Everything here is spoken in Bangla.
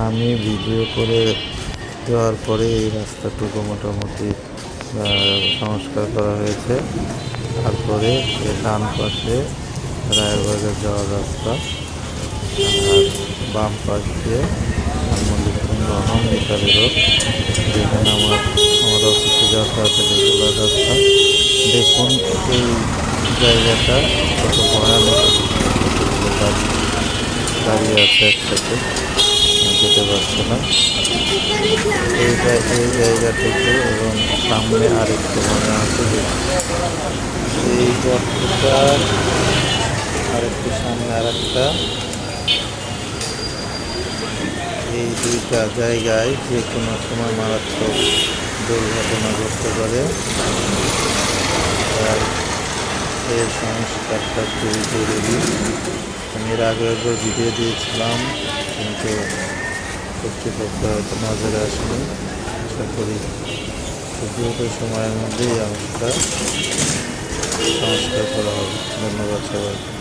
আমি ভিডিও করে দেওয়ার পরে এই রাস্তাটুকু মোটামুটি সংস্কার করা হয়েছে। তারপরে এর ডান পাশে রায়ের বাজার যাওয়ার রাস্তা, আর বাম পাশ দিয়ে মল্লিকগঞ্জ মিতালি রোড, যেখানে আমার অফিসে যাতায়াতের রেগুলার রাস্তা। দেখুন এই জায়গাটা কত ভয়ানক অবস্থা, কতগুলো গাড়ি দাঁড়িয়ে আছে একসাথে, যেতে পারছে না এই জায়গা থেকে। এবং সামনে আরেকটু মনে আছে যে এই গর্তটা, আরেকটু সামনে আরেকটা, এই দুইটা জায়গায় যে কোনো সময় মারাত্মক দুর্ঘটনা ঘটতে পারে। তাই এর সংস্কারটা খুবই জরুরি। আমি এর আগে একবার ভিডিও দিয়েছিলাম, কিন্তু কর্তৃপক্ষ হয়তো নজরে আসেনি। আশা করি খুব দ্রুত সময়ের মধ্যেই এই অবস্থা সংস্কার করা হবে। ধন্যবাদ সবাইকে।